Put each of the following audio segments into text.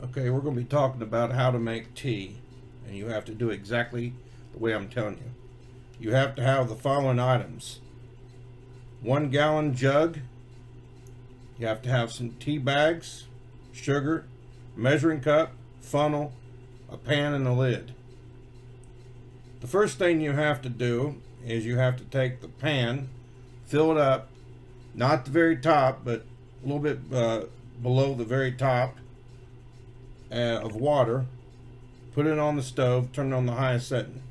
Okay, we're going to be talking about how to make tea, and you have to do exactly the way I'm telling you. You have to have the following items: 1 gallon jug. You have to have some tea bags, sugar, measuring cup, funnel, a pan, and a lid. The first thing you have to do is you have to take the pan, fill it up, not the very top, but a little bit below the very top of water. Put it on the stove, turn it on the highest setting.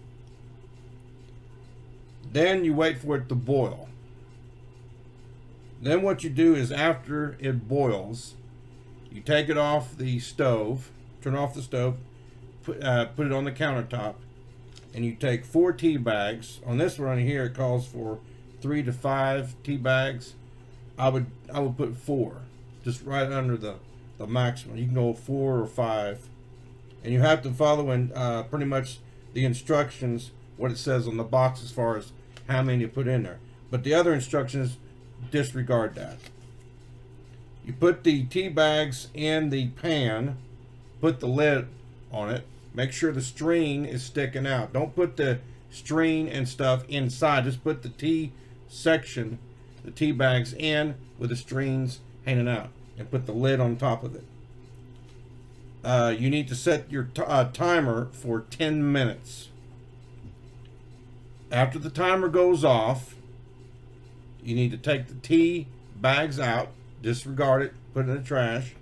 Then you wait for it to boil. Then what you do is after it boils, you take it off the stove, turn off the stove, put it on the countertop, and you take 4 tea bags. On this one here, it calls for 3 to 5 tea bags. I would put 4, just right under the maximum. You can go 4 or 5, and you have to follow in pretty much the instructions, what it says on the box as far as how many you put in there. But the other instructions, disregard that. You put the tea bags in the pan, put the lid on it, make sure the string is sticking out. Don't put the string and stuff inside, just put the tea section, the tea bags in with the strings hanging out, and put the lid on top of it. You need to set your timer for 10 minutes. After the timer goes off, you need to take the tea bags out, disregard it, put it in the trash.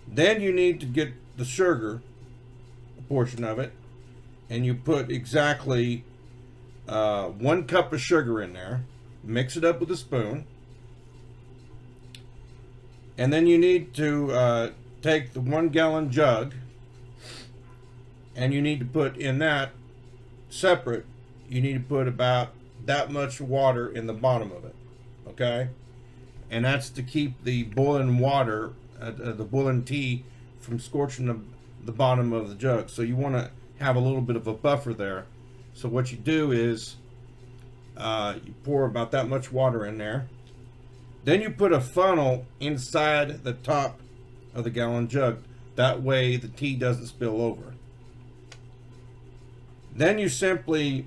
Then you need to get the sugar, a portion of it, and you put exactly 1 cup of sugar in there. Mix it up with a spoon. And then you need to take the 1 gallon jug, and you need to put in that separate, you need to put about that much water in the bottom of it, okay? And that's to keep the boiling water, the boiling tea, from scorching the bottom of the jug. So you want to have a little bit of a buffer there. So what you do is you pour about that much water in there. Then you put a funnel inside the top of the gallon jug. That way the tea doesn't spill over. Then you simply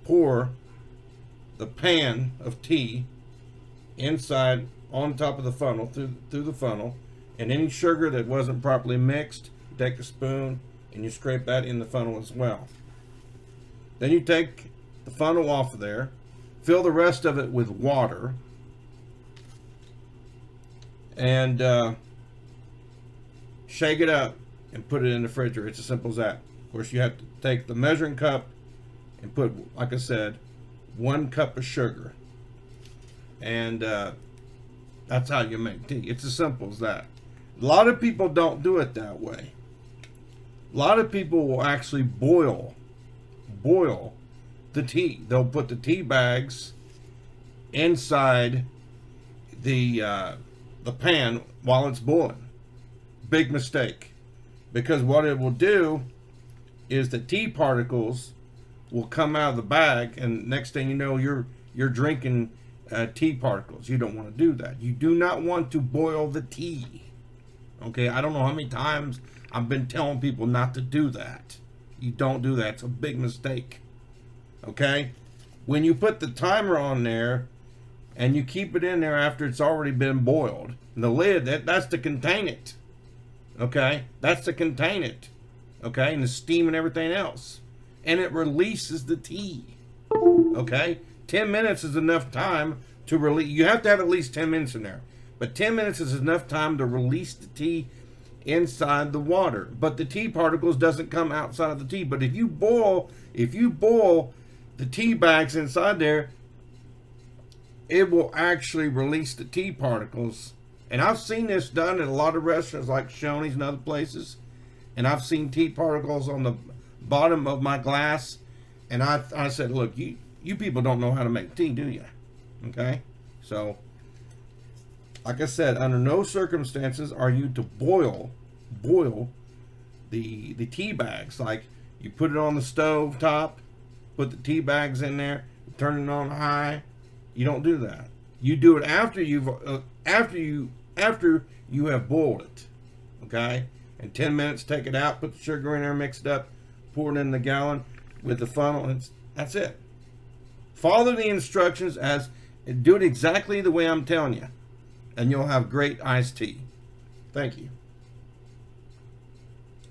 pour the pan of tea inside on top of the funnel, through the funnel, and any sugar that wasn't properly mixed, you take a spoon and you scrape that in the funnel as well. Then you take the funnel off of there, fill the rest of it with water, and shake it up and put it in the refrigerator. It's as simple as that. Of course, you have to take the measuring cup and put, like I said, 1 cup of sugar, and that's how you make tea. It's as simple as that. A lot of people don't do it that way. A lot of people will actually boil the tea. They'll put the tea bags inside the pan while it's boiling. Big mistake, because what it will do is the tea particles will come out of the bag, and next thing you know, you're drinking tea particles. You don't want to do that. You do not want to boil the tea. Okay, I don't know how many times I've been telling people not to do that. You don't do that. It's a big mistake. Okay, when you put the timer on there and you keep it in there after it's already been boiled, and the lid, that's to contain it. Okay, that's to contain it. Okay, and the steam and everything else, and it releases the tea. Okay, 10 minutes is enough time to release. You have to have at least 10 minutes in there, but 10 minutes is enough time to release the tea inside the water. But the tea particles doesn't come outside of the tea. But if you boil the tea bags inside there, it will actually release the tea particles. And I've seen this done at a lot of restaurants like Shoney's and other places. And I've seen tea particles on the bottom of my glass. And I said, look, you people don't know how to make tea, do you? Okay? So, like I said, under no circumstances are you to boil the tea bags. Like, you put it on the stove top, put the tea bags in there, turn it on high. You don't do that. You do it after you have boiled it. Okay? In 10 minutes, take it out, put the sugar in there, mix it up, pour it in the gallon with the funnel, and that's it. Follow the instructions do it exactly the way I'm telling you, and you'll have great iced tea. Thank you.